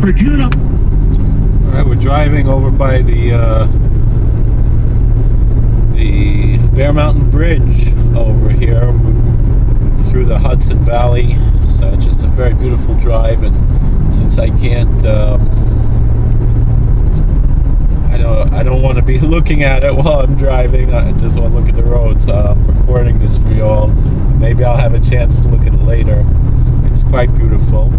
for Juno. Alright, we're driving over by the Bear Mountain Bridge over here through the Hudson Valley. So it's just a very beautiful drive, and since I can't I don't want to be looking at it while I'm driving. I just want to look at the road, so I'm recording this for you all. Maybe I'll have a chance to look at it later. It's quite beautiful.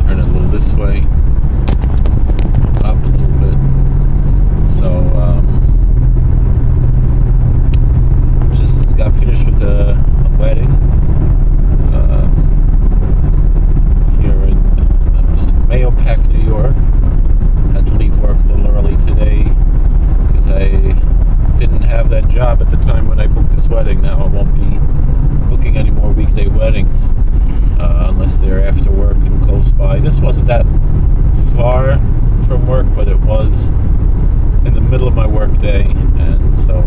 Turn it a little this way, up a little bit. So just got finished with a wedding here in Mahopac, New York. Had to leave work a little early today because I didn't have that job at the time when I booked this wedding. Now I won't be booking any more weekday weddings unless they're after work and close by. This wasn't that far from work, but it was in the middle of my work day, and so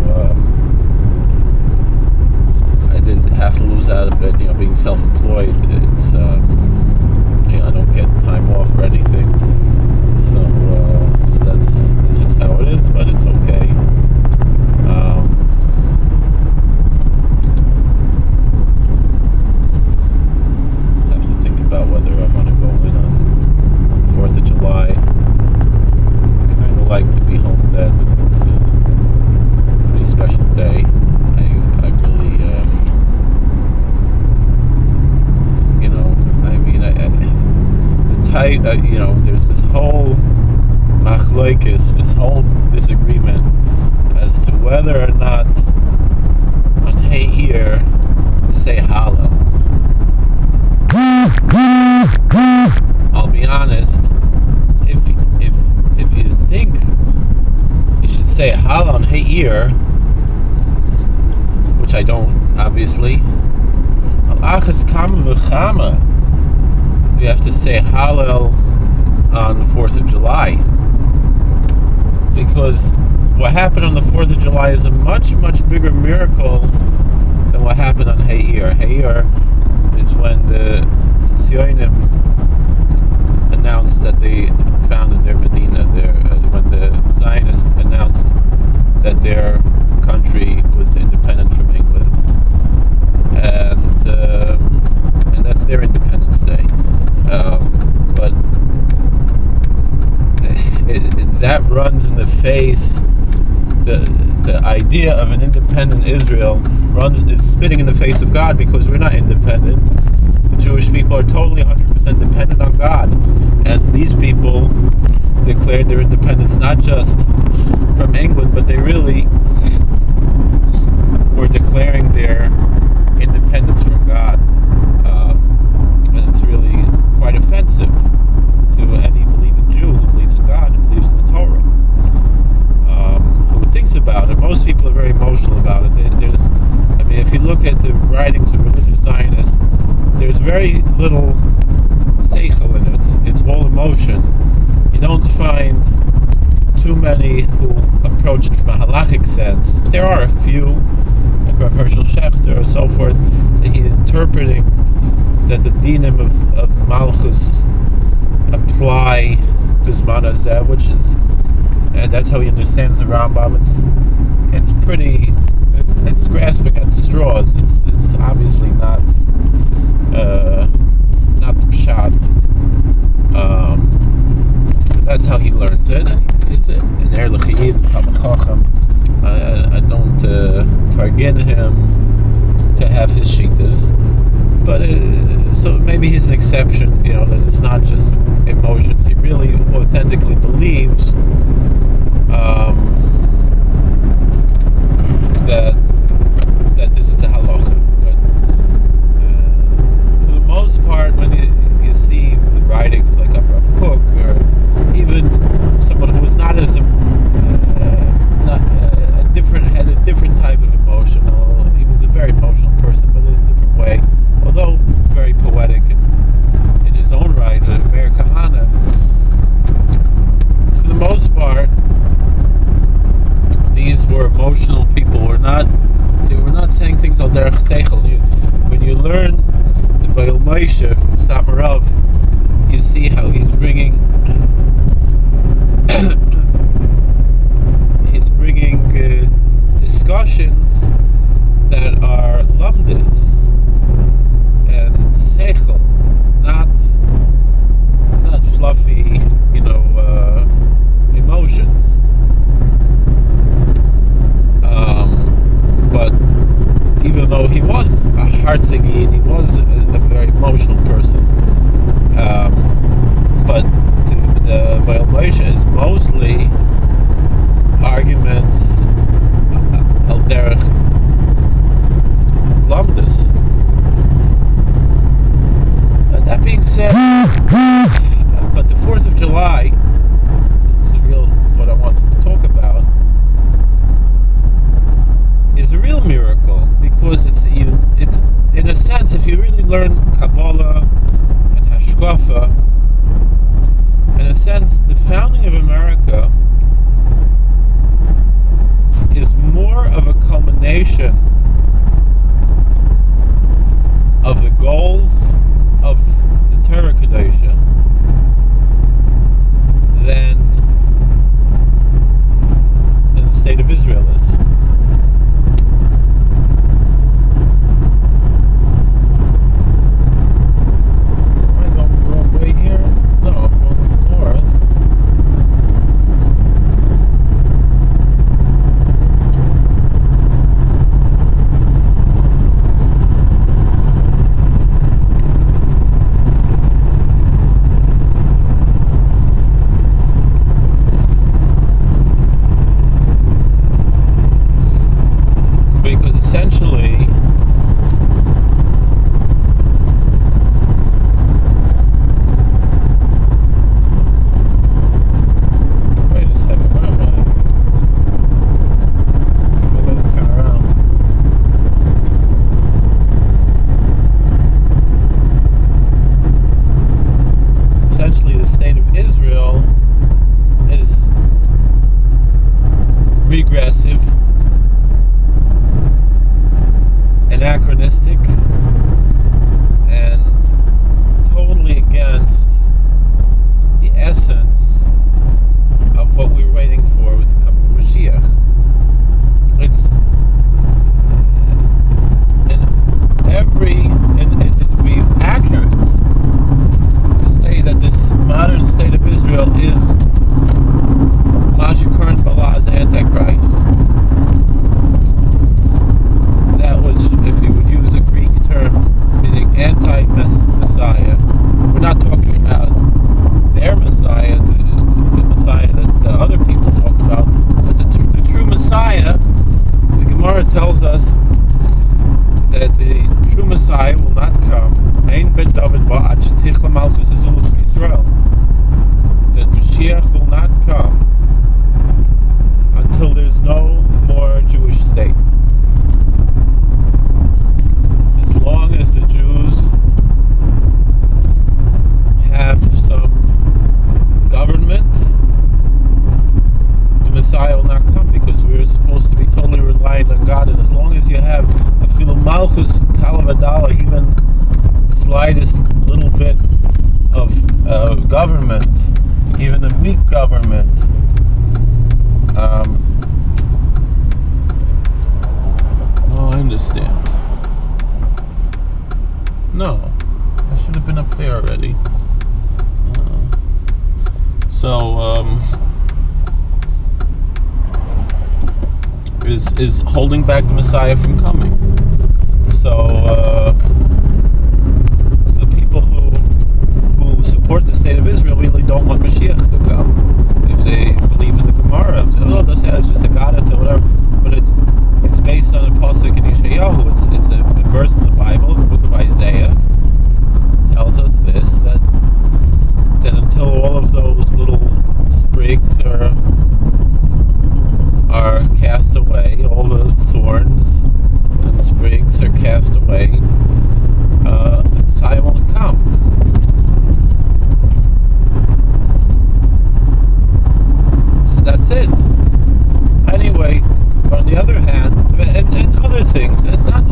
I did have to lose out a bit. Being self-employed, it's I don't get time off or anything, so that's just how it is. But it's okay. Have to think about whether I want to go in on 4th of July. Kind of like to be home then. It's a pretty special day. I really, there's this whole machlokes, this whole disagreement as to whether or not on He'ir to say Hallel. I'll be honest, if you think you should say Hallel on He'ir, which I don't, obviously, al achas kama v'chama, you have to say Hallel on the 4th of July, because what happened on the 4th of July is a much, much bigger miracle than what happened on He'ir. He'ir is when the Tzionim announced that they founded their Medina. When the Zionists announced that their country was independent from England, and that's their Independence Day. But that runs in the face. The idea of an independent Israel is spitting in the face of God, because we're not independent. The Jewish people are totally 100% dependent on God, and these people declared their independence not just from England, but they really were declaring their independence from God, and it's really quite offensive to any believing Jew who believes in God and believes in the Torah, who thinks about it. Most people are very emotional about it. If you look at the writings of religious Zionists, there's very little seichel in it. It's all emotion. You don't find too many who approach it from a halachic sense. There are a few, like Rav Hershel Schachter or so forth, that he's interpreting that the dinim of Malchus apply Bisman Hazeh, which is, and that's how he understands the Rambam. It's pretty, it's grasping at straws. It's obviously not the pshat. But that's how he learns it. It's an Er L'Chiyid, Chacham. I don't forgive him to have his shittas, but so maybe he's an exception. That it's not just emotions. He really authentically believes that this is the halacha. But for the most part, when you see the writings like of Rav Kook, or even someone who was not as had a different type of emotional. He was a very emotional person, but in a different way. Although very poetic and in his own right, Meir Kahane. For the most part, these were emotional people. Were not Samarov, you see how he's bringing discussions that are lamdas and seichel, not fluffy, emotions. But even though he was a Herzogid, he was a very emotional person. But the Vailboisha is mostly arguments al derech lamdas. That being said, but the 4th of July is what I wanted to talk about, is a real miracle, because it's in a sense, if you really learn Kabbalah and Hashkafa, in a sense, the founding of America is more of a culmination of the goals of the Torah Kedosha than the state of Israel is. Am I going the wrong way here? No, I'm going north. Because essentially, wait a second, where am I? I think I gotta turn around. Essentially, the state of Israel is regressive, anachronistic, and totally against the essence of what we were waiting for with the coming of Mashiach. It's it would be accurate to say that this modern state of Israel is Masha Kern Balah's Antichrist. That was, if you would use a Greek term meaning anti-Messiah, we're not talking about their Messiah, the Messiah that the other people talk about, but the true Messiah. The Gemara tells us that the true Messiah will not come. Ein ben David ba'ad shetichla malchus azulus Yisrael. That Mashiach will not come until there's no more Jewish state. As long as the Jews have some government, the Messiah will not come, because we're supposed to be totally reliant on God. And as long as you have a filu malchus kalavadala, even the slightest little bit of government, even a weak government, I understand. No, I should have been up there already. Is holding back the Messiah from coming. So people who support the state of Israel really don't want Mashiach to come. If they believe in the Gemara, it's just a Gadata or whatever, but it's based on a pasuk in Yeshayahu. It's a verse in the Bible, in the book of Isaiah, tells us this, that until all of those little sprigs are cast away, all those thorns and sprigs are cast away, the Messiah won't come. So that's it. Anyway, but on the other hand, and other things, and not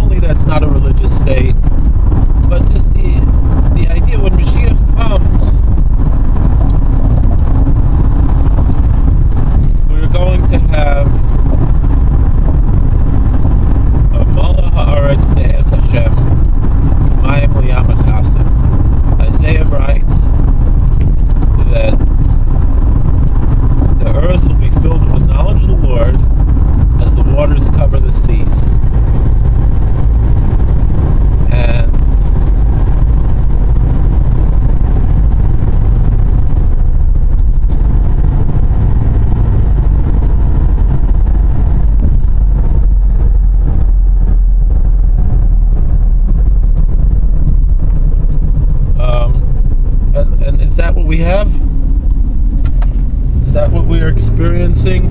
progressing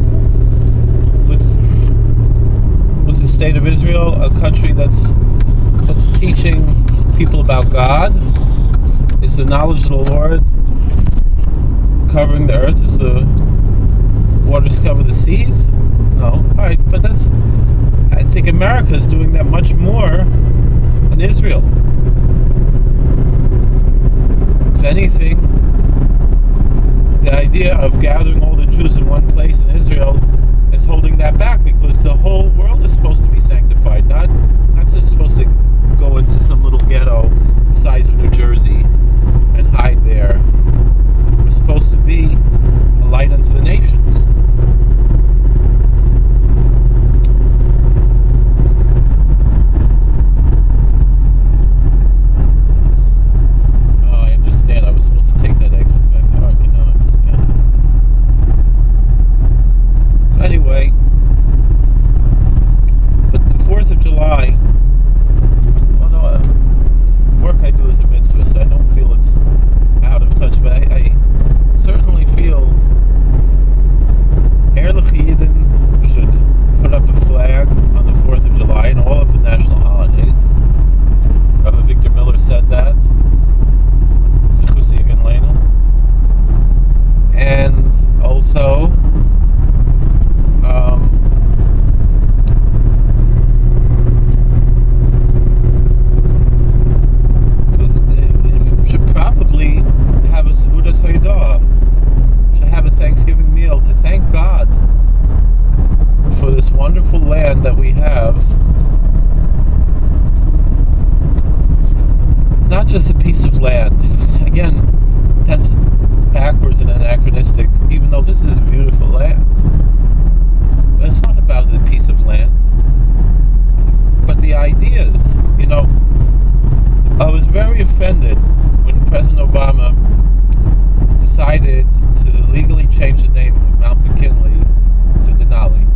with the state of Israel, a country that's teaching people about God? Is the knowledge of the Lord covering the earth? Is the waters cover the seas? No. Alright, but I think America is doing that much more than Israel. If anything, the idea of gathering all the Jews in one place in Israel is holding that back, because the whole world is supposed to be sanctified, not supposed to go into some little ghetto the size of New Jersey and hide there. We're supposed to be a light unto the nations. Oh, I understand. I was supposed to take that exit back. Now I can now understand. So anyway, but the 4th of July, although work I do is a mitzvah, so I don't feel it's out of touch, but I certainly feel Ehrlich Yidden should put up a flag on the 4th of July and all of the national holidays. Rabbi Victor Miller said that. And also should probably have a Seudas Haidah, should have a Thanksgiving meal to thank God for this wonderful land that we have. Not just a piece of land. Again, that's backwards and anachronistic, even though this is a beautiful land. But it's not about the piece of land, but the ideas. I was very offended when President Obama decided to legally change the name of Mount McKinley to Denali.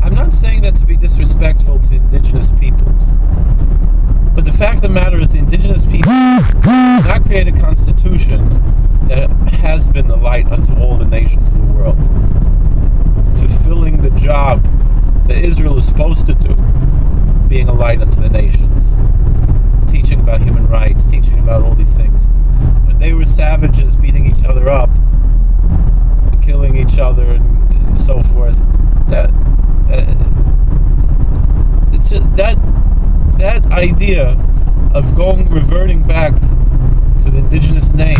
I'm not saying that to be disrespectful to indigenous peoples, but the fact of the matter is the indigenous people did not create a constitution that has been the light unto all the nations of the world, fulfilling the job that Israel is supposed to do, being a light unto the nations, teaching about human rights, teaching about all these things. When they were savages beating each other up, killing each other and so forth, that idea of reverting back to the indigenous name